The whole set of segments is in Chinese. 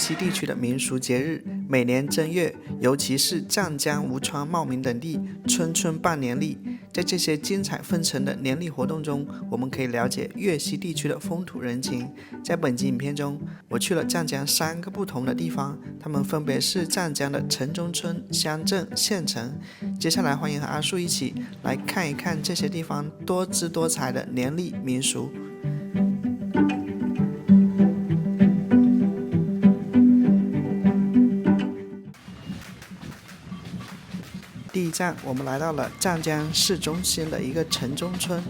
西地区的民俗节日，每年正月，尤其是湛江、吴川、茂名等地，村村办年历。在这些精彩纷呈的年历活动中，我们可以了解粤西地区的风土人情。在本集影片中，我去了湛江3个不同的地方，它们分别是湛江的城中村、乡镇、县城。接下来，欢迎和阿树一起来看一看这些地方多姿多彩的年历民俗。第一站，我们来到了湛江市中心的一个城中村。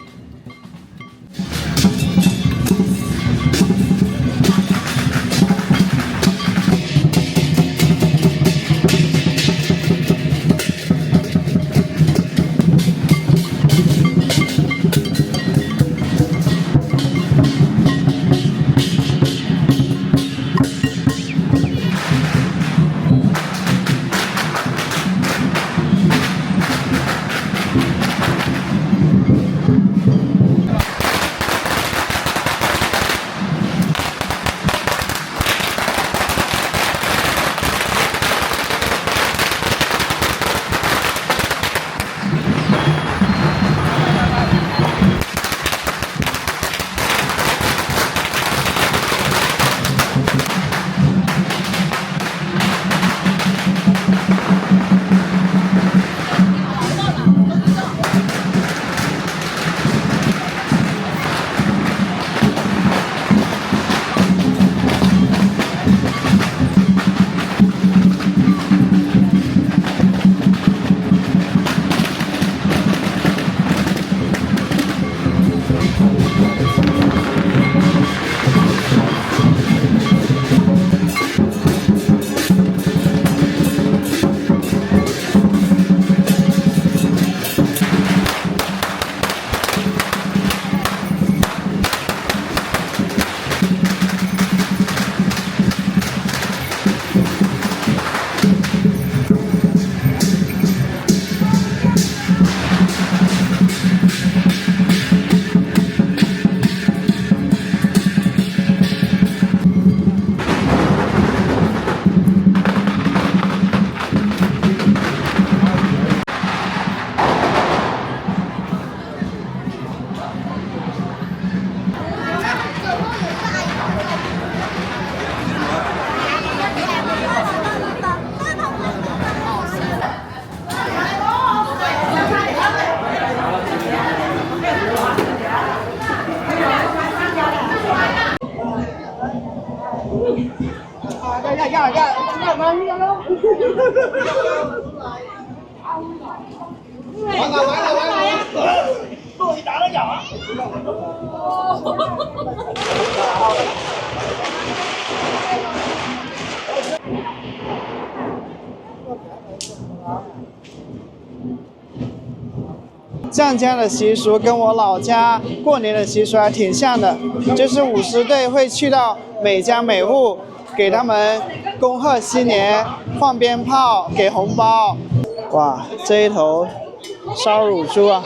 湛江的习俗跟我老家过年的习俗还挺像的，就是50队会去到每家每户，给他们恭贺新年，放鞭炮，给红包。哇，这一头烧乳猪啊！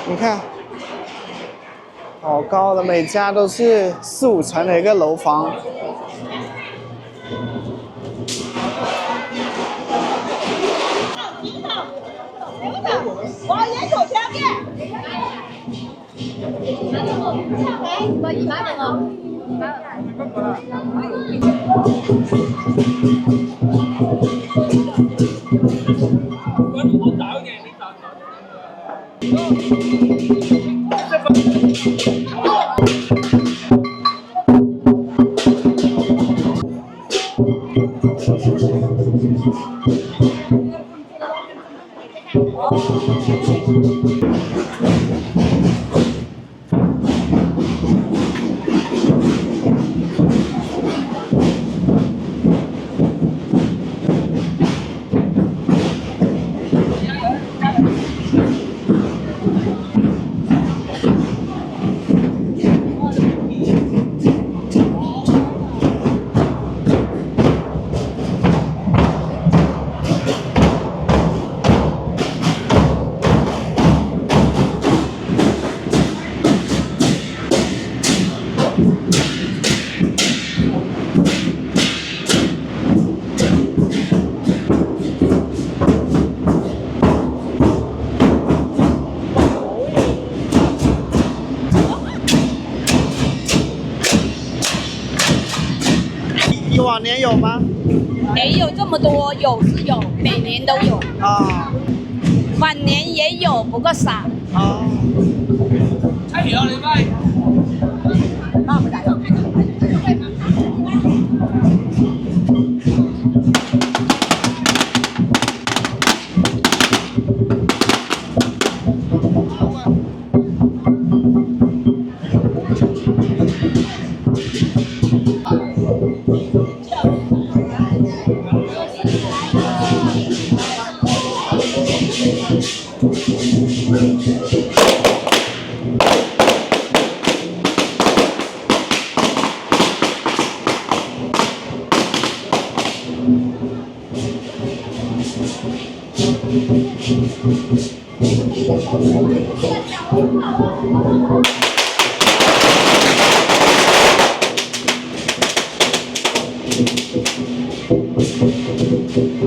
你看。好高的，每家都是4、5层的一个楼房。往年有吗？没有这么多，有是有，每年都有。啊，晚年也有，不过少。啊。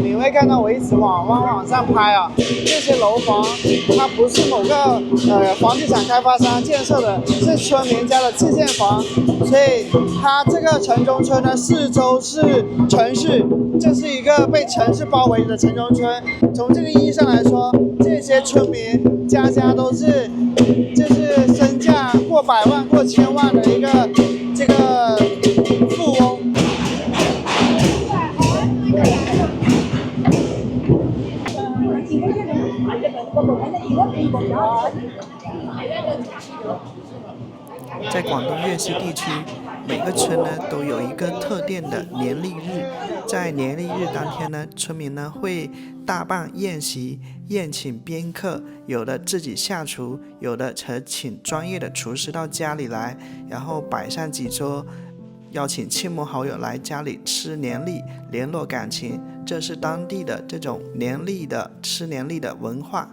你会看到我一直往上拍啊，这些楼房它不是某个房地产开发商建设的，是村民家的自建房，所以它这个城中村呢，四周是城市，这是一个被城市包围的城中村。从这个意义上来说，这些村民家家都是就是身价过百万、过千万的一个这个富翁。在广东粤西地区，每个村呢都有一个特定的年历日，在年历日当天呢，村民呢会大办宴席，宴请宾客，有的自己下厨，有的则请专业的厨师到家里来，然后摆上几桌，邀请亲朋好友来家里吃年历，联络感情，这是当地的这种年历的吃年历的文化。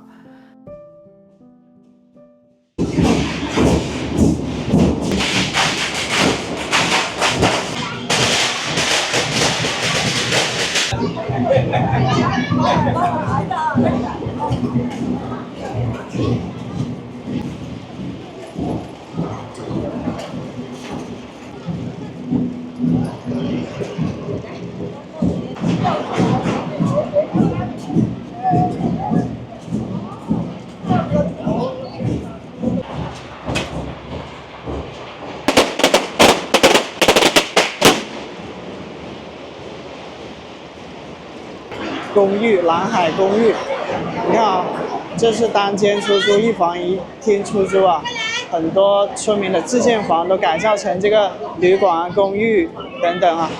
公寓，蓝海公寓，你看啊，这是单间出租，一房一厅出租啊，很多村民的自建房都改造成这个旅馆、公寓等等啊。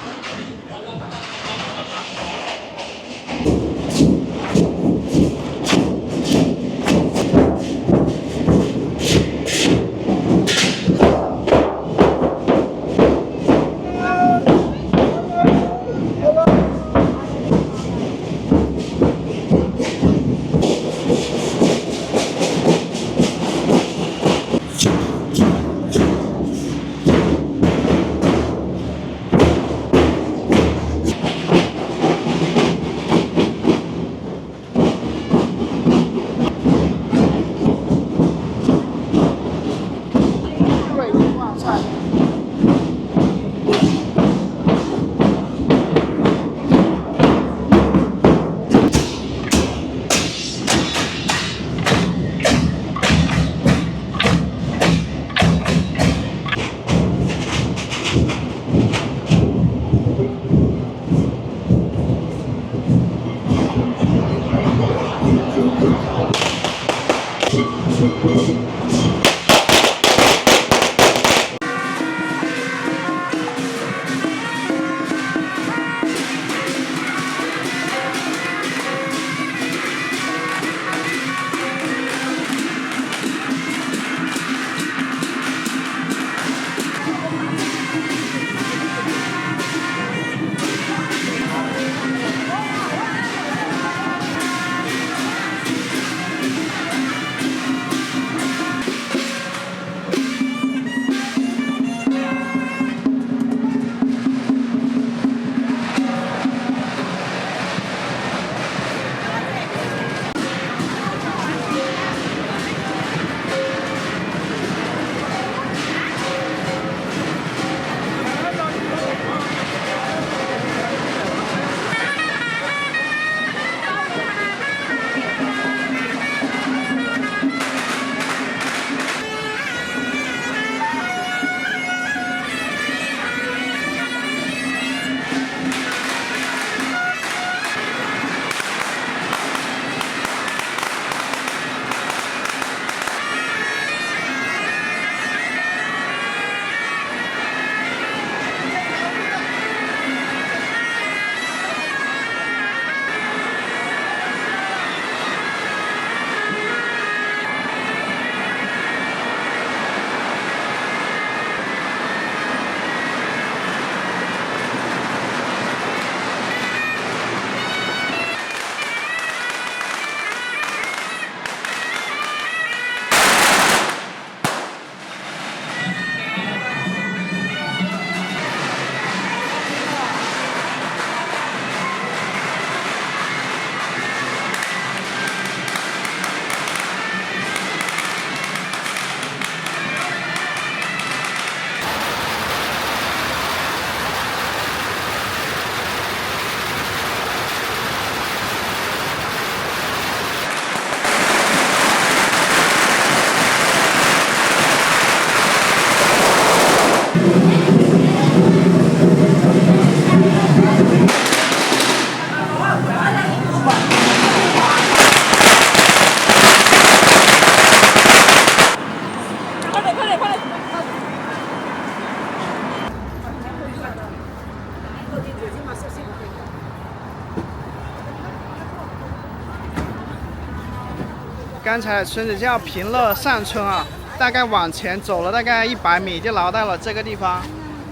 刚才的村子叫平乐上村啊，大概往前走了大概100米就来到了这个地方。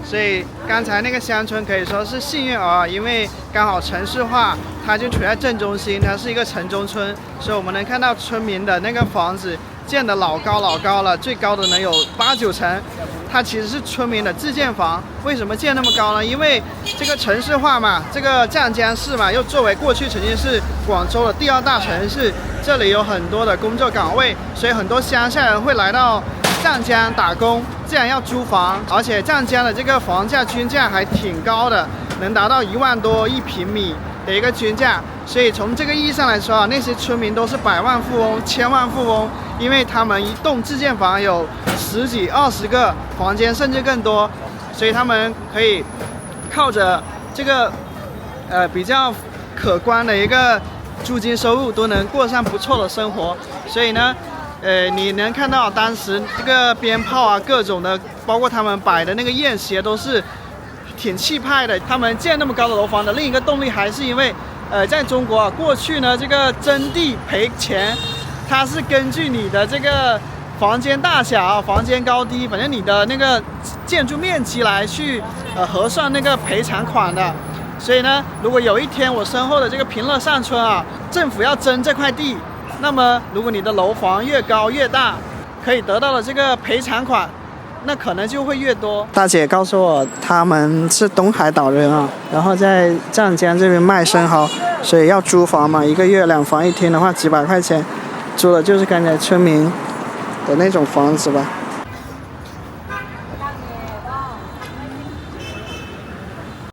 所以刚才那个乡村可以说是幸运儿，因为刚好城市化，它就处在正中心，它是一个城中村，所以我们能看到村民的那个房子建得老高了，最高的能有8、9层。它其实是村民的自建房。为什么建那么高呢？因为这个城市化嘛，这个湛江市嘛，又作为过去曾经是广州的第2大城市，这里有很多的工作岗位，所以很多乡下人会来到湛江打工，自然要租房，而且湛江的这个房价均价还挺高的，能达到1万多1平米的一个均价。所以从这个意义上来说啊，那些村民都是百万富翁、千万富翁，因为他们一栋自建房有10几、20个房间，甚至更多，所以他们可以靠着这个比较可观的一个租金收入，都能过上不错的生活。所以呢，你能看到当时这个鞭炮啊，各种的，包括他们摆的那个宴席，都是挺气派的。他们建那么高的楼房的另一个动力，还是因为在中国啊，过去呢这个征地赔钱，它是根据你的这个房间大小、房间高低，反正你的那个建筑面积来去核算那个赔偿款的。所以呢，如果有一天我身后的这个平乐上村啊，政府要征这块地，那么如果你的楼房越高越大，可以得到的这个赔偿款，那可能就会越多。大姐告诉我，他们是东海岛人啊，然后在湛江这边卖生蚝，所以要租房嘛，1个月2房1厅的话几百块钱，租的就是刚才村民的那种房子吧。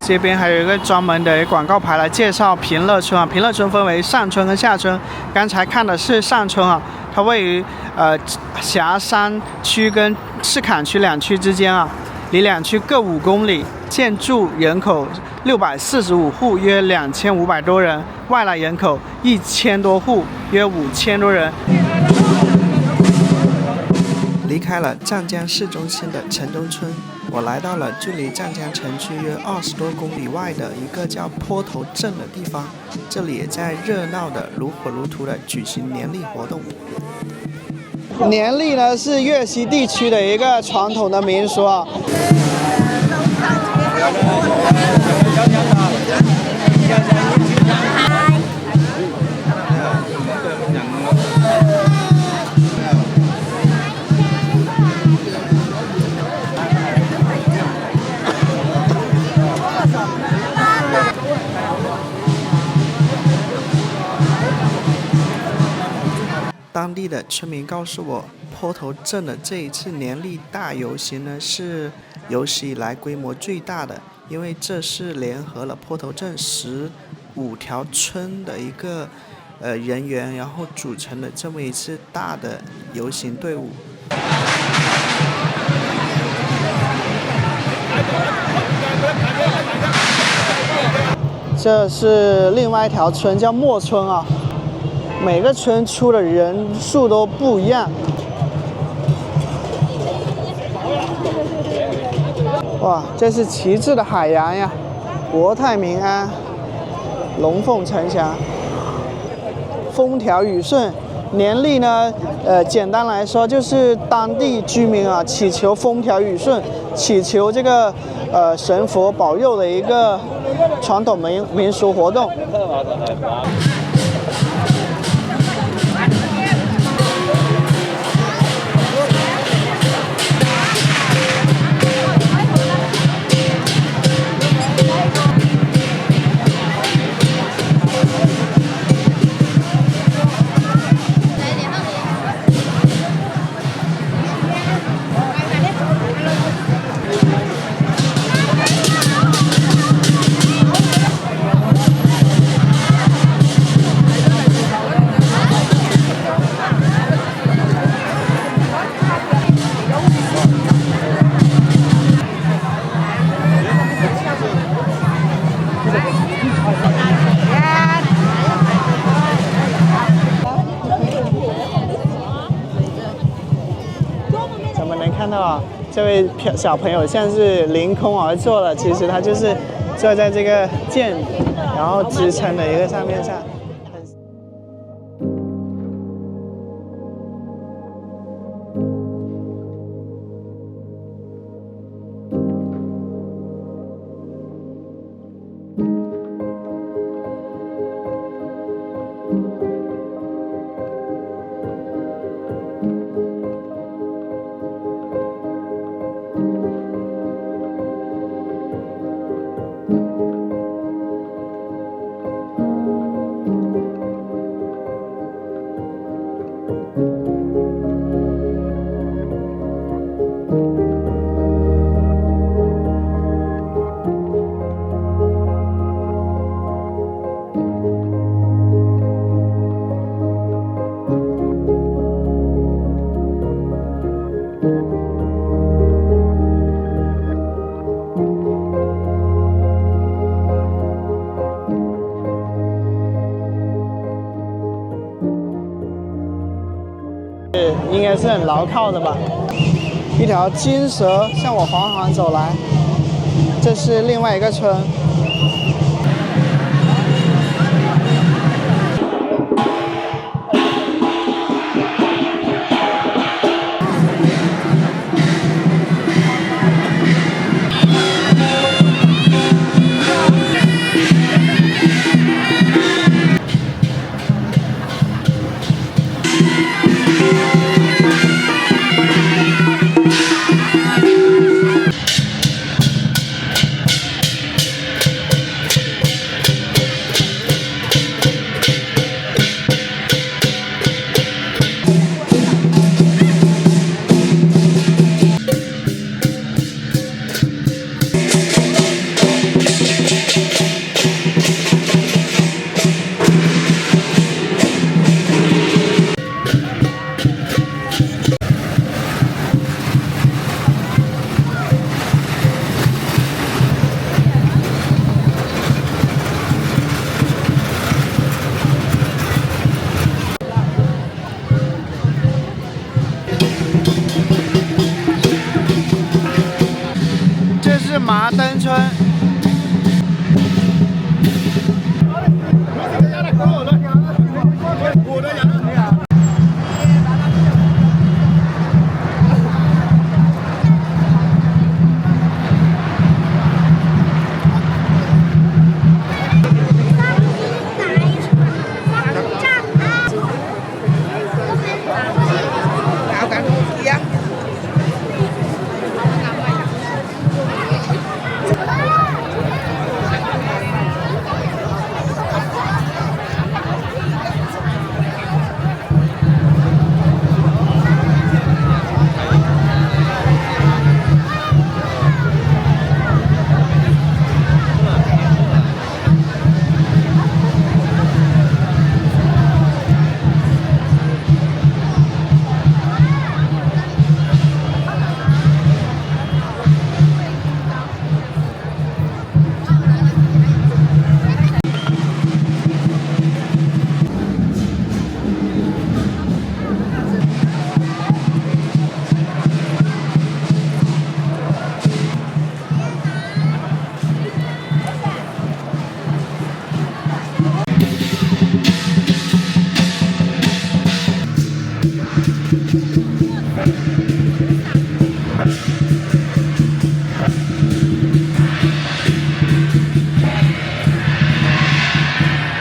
这边还有一个专门的广告牌来介绍平乐村啊。平乐村分为上村跟下村，刚才看的是上村啊，它位于霞山区跟赤坎区2区之间啊，离2区各5公里，现住人口645户，约2500多人，外来人口1000多户，约5000多人。离开了湛江市中心的城中村，我来到了距离湛江城区约20多公里外的一个叫坡头镇的地方，这里也在热闹的如火如荼的举行年历活动。年历呢是粤西地区的一个传统的民俗啊。当地的村民告诉我，坡头镇的这一次年历大游行呢，是有史以来规模最大的，因为这是联合了坡头镇15条村的一个人员，然后组成的这么一次大的游行队伍。这是另外一条村，叫莫村啊。每个村出的人数都不一样。哇，这是旗帜的海洋呀！国泰民安，龙凤呈祥，风调雨顺。年历呢，简单来说就是当地居民啊祈求风调雨顺，祈求这个神佛保佑的一个传统民俗活动。看到啊，这位小朋友像是凌空而坐了，其实他就是坐在这个剑，然后支撑的一个上面上。该是很牢靠的吧。一条金蛇向我缓缓走来，这是另外一个村。这是麻登村。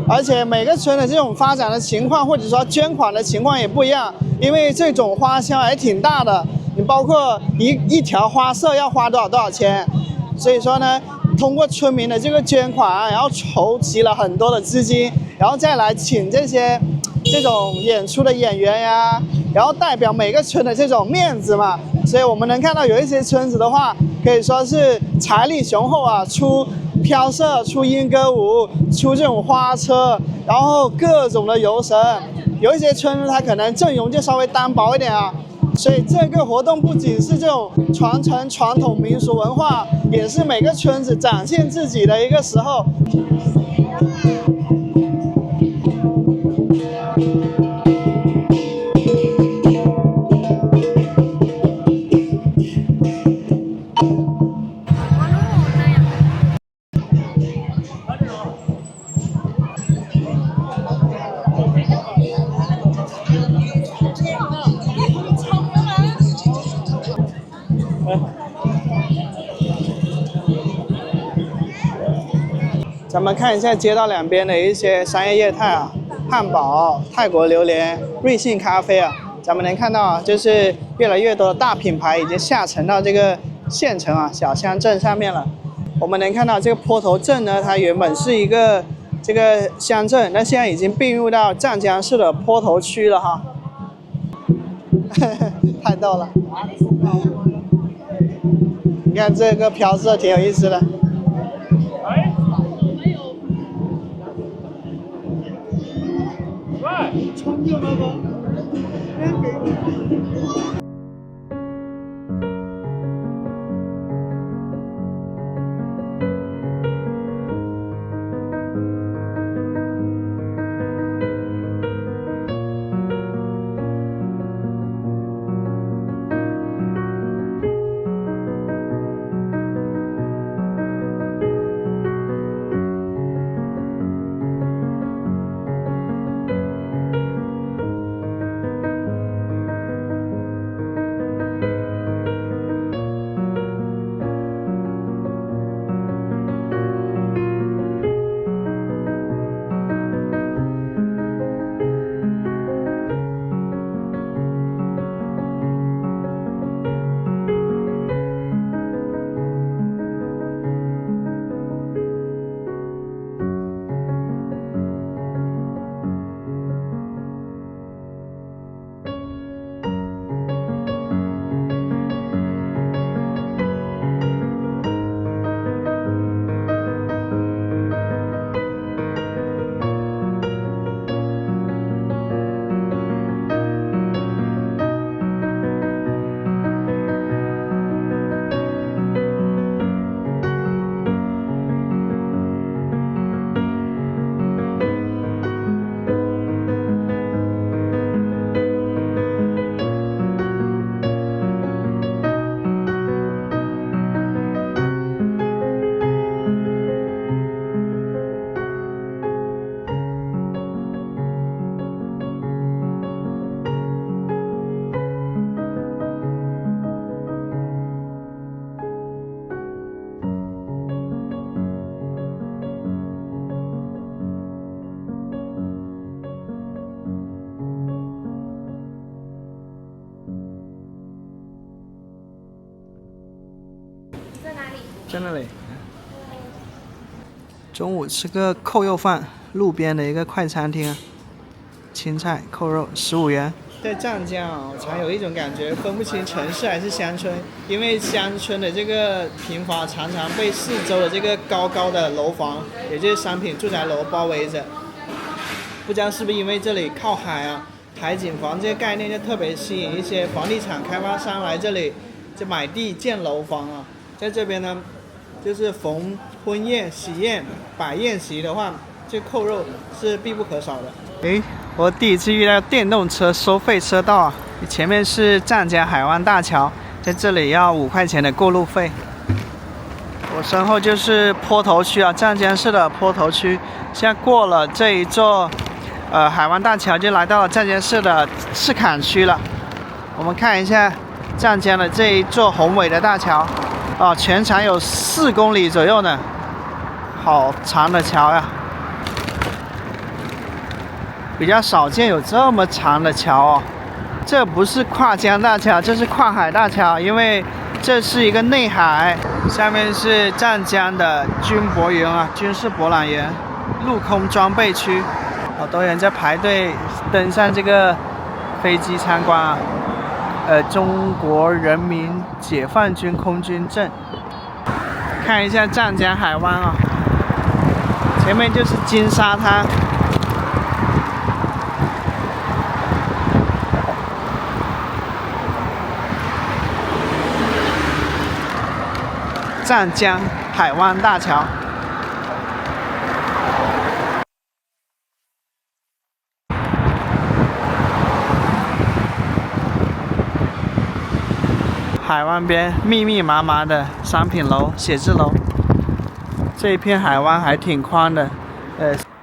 而且每个村的这种发展的情况，或者说捐款的情况也不一样，因为这种花销还挺大的，你包括一条花色要花多少钱，所以说呢，通过村民的这个捐款，然后筹集了很多的资金，然后再来请这种演出的演员呀，然后代表每个村的这种面子嘛，所以我们能看到有一些村子的话，可以说是财力雄厚啊，出飘色、出莺歌舞、出这种花车，然后各种的游神。有一些村子它可能阵容就稍微单薄一点啊，所以这个活动不仅是这种传承传统民俗文化，也是每个村子展现自己的一个时候。咱们看一下街道两边的一些商业业态啊，汉堡、泰国榴莲、瑞幸咖啡啊，咱们能看到啊，就是越来越多的大品牌已经下沉到这个县城啊、小乡镇上面了。我们能看到这个坡头镇呢，它原本是一个这个乡镇，那现在已经并入到湛江市的坡头区了哈。太逗了！你看这个飘色挺有意思的。冲着了吗？在哪里？在那里。中午吃个扣肉饭，路边的一个快餐厅啊，青菜扣肉15元。在湛江啊，我常有一种感觉，分不清城市还是乡村，因为乡村的这个平房常常被四周的这个高高的楼房，也就是商品住宅楼包围着。不知道是不是因为这里靠海啊，海景房这个概念就特别吸引一些房地产开发商来这里就买地建楼房啊。在这边呢，就是逢婚宴、喜宴、摆宴席的话，这扣肉是必不可少的。我第一次遇到电动车收费车道啊！前面是湛江海湾大桥，在这里要5块钱的过路费。我身后就是坡头区啊，湛江市的坡头区。现在过了这一座海湾大桥，就来到了湛江市的赤坎区了。我们看一下湛江的这一座宏伟的大桥啊，全长有4公里左右呢，好长的桥呀！比较少见有这么长的桥哦，这不是跨江大桥，这是跨海大桥，因为这是一个内海。下面是湛江的军博园啊，军事博览园，陆空装备区，好多人在排队登上这个飞机参观啊。中国人民解放军空军证，看一下湛江海湾啊，前面就是金沙滩。湛江海湾大桥，海湾边密密麻麻的商品楼、写字楼。这一片海湾还挺宽的。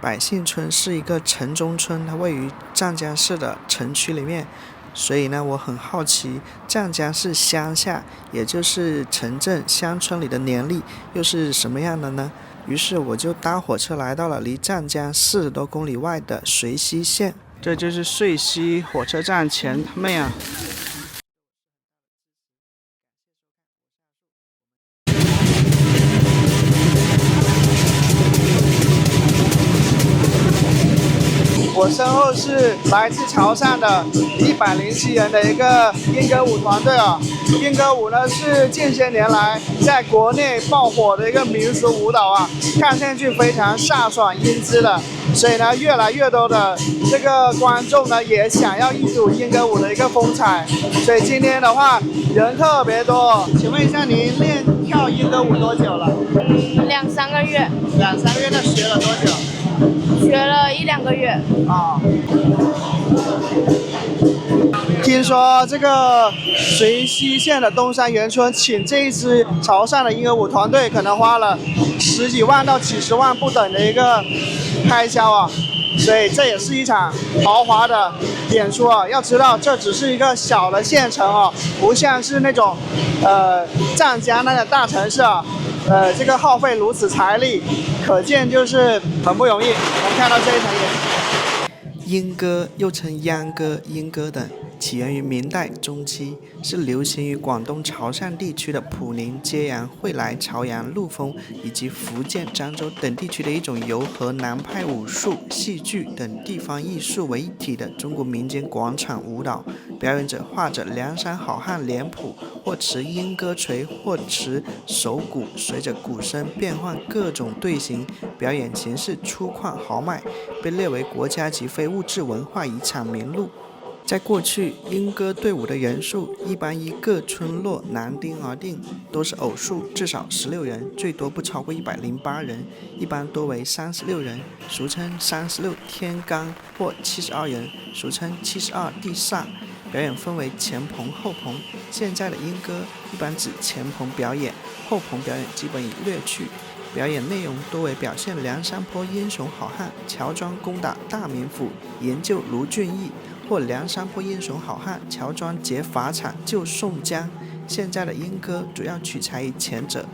百姓村是一个城中村，它位于湛江市的城区里面。所以呢，我很好奇，湛江市乡下，也就是城镇乡村里的年历又是什么样的呢？于是我就搭火车来到了离湛江40多公里外的遂溪县，这就是遂溪火车站前面啊。我身后是来自潮汕的107人的一个英歌舞团队啊。英歌舞呢是近些年来在国内爆火的一个民俗舞蹈啊，看上去非常飒爽英姿的，所以呢越来越多的这个观众呢也想要一睹英歌舞的一个风采，所以今天的话人特别多。请问一下，您练跳英歌舞多久了2-3个月。2-3个月，那学了多久？学了1-2个月。啊。听说这个遂溪县的东山园村请这一支潮汕的英歌舞团队，可能花了10几万到几十万不等的一个开销啊，所以这也是一场豪华的演出啊。要知道，这只是一个小的县城啊，不像是那种湛江那个大城市啊。这个耗费如此财力，可见就是很不容易。我们看到这一场英歌又称秧歌、英歌等，起源于明代中期，是流行于广东潮汕地区的普宁、揭阳、惠来、潮阳、陆丰以及福建漳州等地区的一种由河南派武术、戏剧等地方艺术为一体的中国民间广场舞蹈。表演者画着梁山好汉脸谱，或持莺歌锤，或持手鼓，随着鼓声变换各种队形，表演形式粗犷豪迈，被列为国家级非物质文化遗产名录。在过去，莺歌队伍的人数一般依各村落男丁而定，都是偶数，至少16人，最多不超过108人，一般多为36人，俗称36天罡，或72人，俗称72地煞。表演分为前棚、后棚。现在的莺歌一般指前棚表演，后棚表演基本已略去。表演内容多为表现梁山泊英雄好汉乔装攻打大名府，营救卢俊义，或梁山泊英雄好汉乔装劫法场救宋江。现在的莺歌主要取材于前者。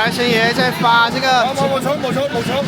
财神爷在发这个。冇錯。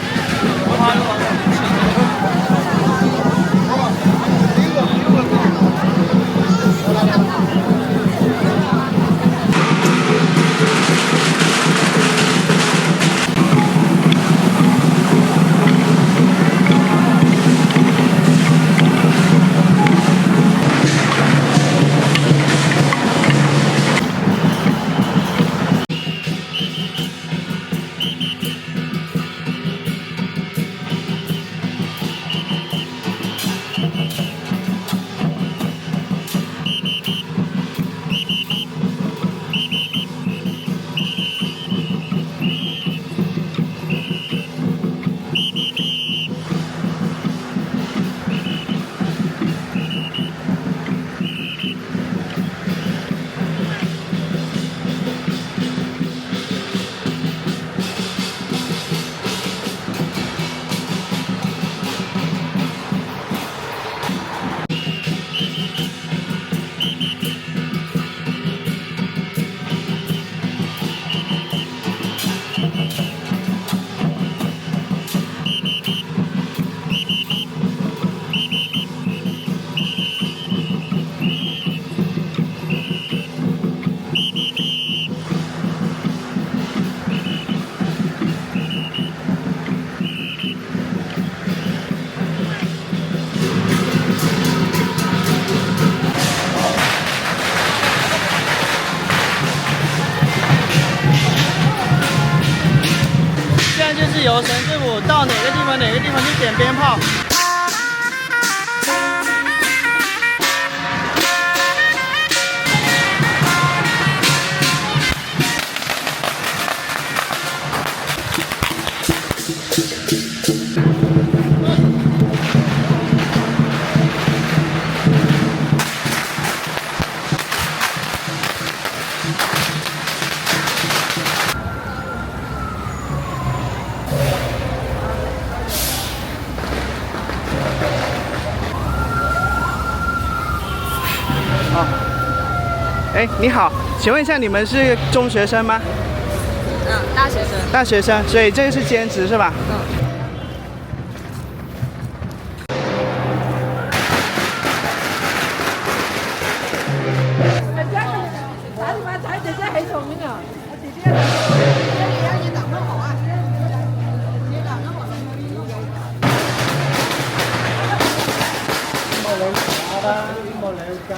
就是由神师傅到哪个地方去点鞭炮。哎，你好，请问一下，你们是中学生吗？大学生。大学生，所以这个是兼职是吧？姐姐很聰明啊！姐姐，你長得好啊！你長得好。冇兩家啦，冇兩家。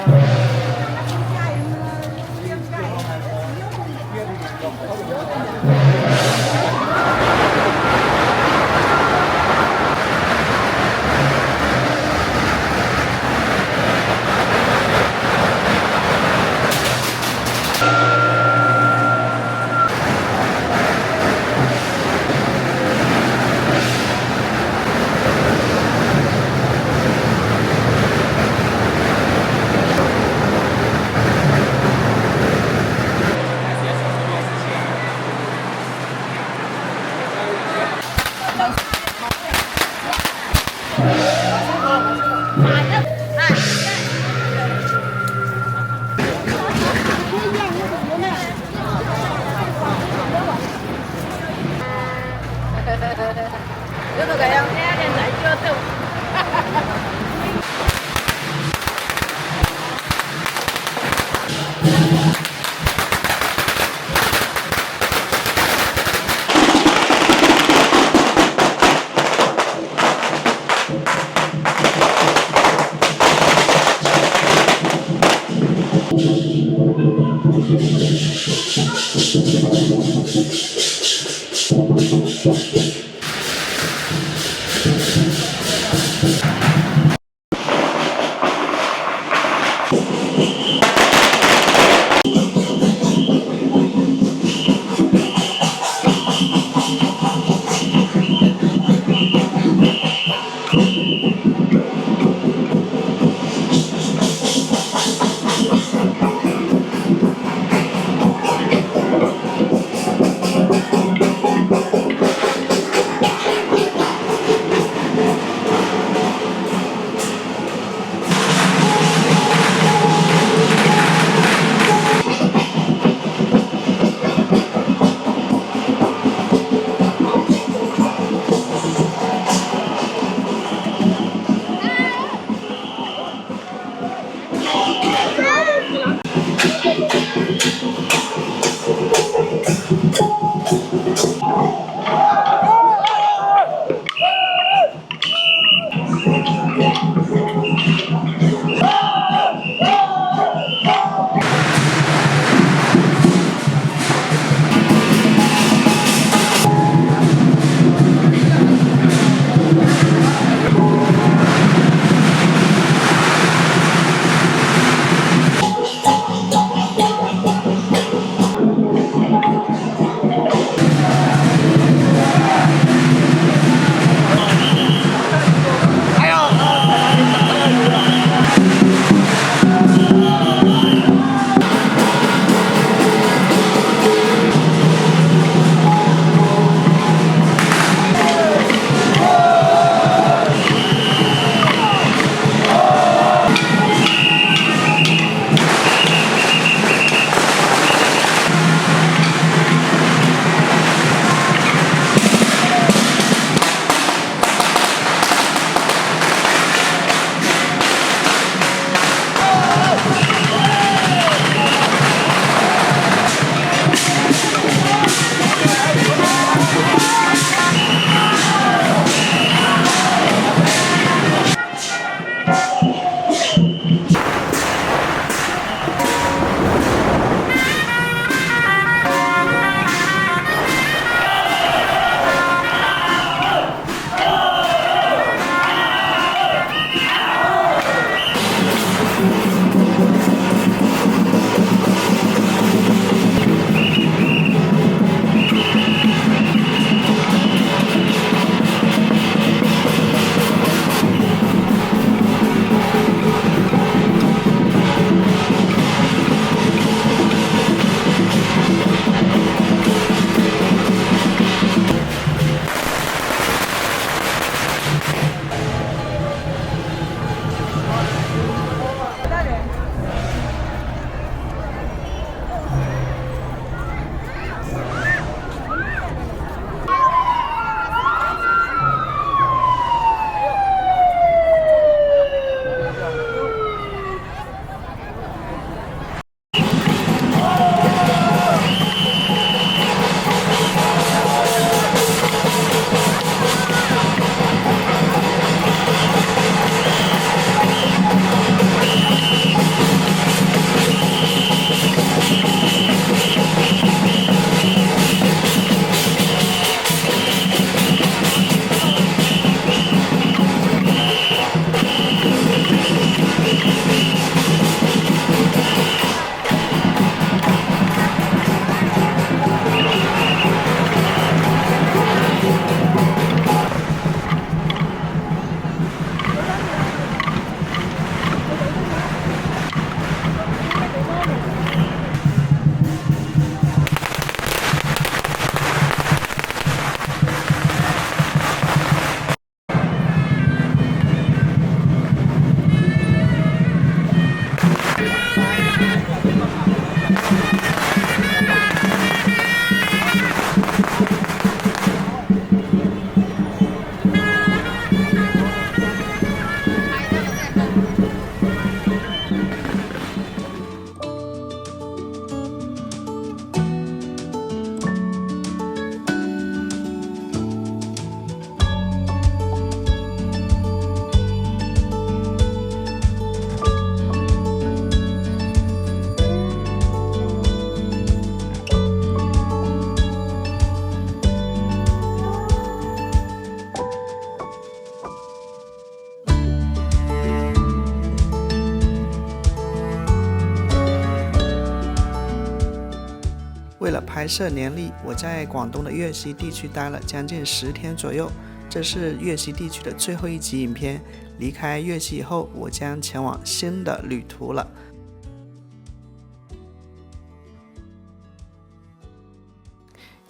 拍摄年历，我在广东的粤西地区待了将近10天左右。这是粤西地区的最后一集影片。离开粤西以后，我将前往新的旅途了。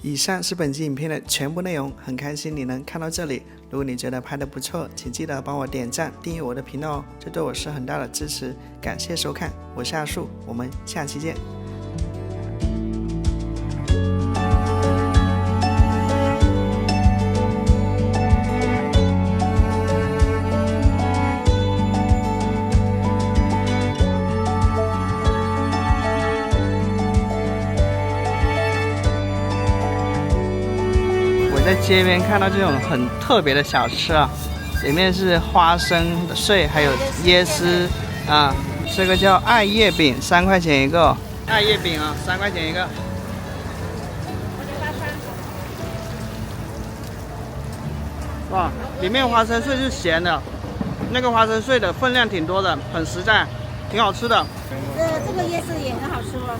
以上是本期影片的全部内容，很开心你能看到这里。如果你觉得拍得不错，请记得帮我点赞、订阅我的频道哦，这对我是很大的支持。感谢收看，我是阿树，我们下期见。在街边看到这种很特别的小吃啊，里面是花生碎，还有椰丝啊，这个叫爱叶饼，3块钱一个。爱叶饼啊，3块钱一个。哇，里面花生碎是咸的，那个花生碎的分量挺多的，很实在，挺好吃的。这个椰丝也很好吃哦。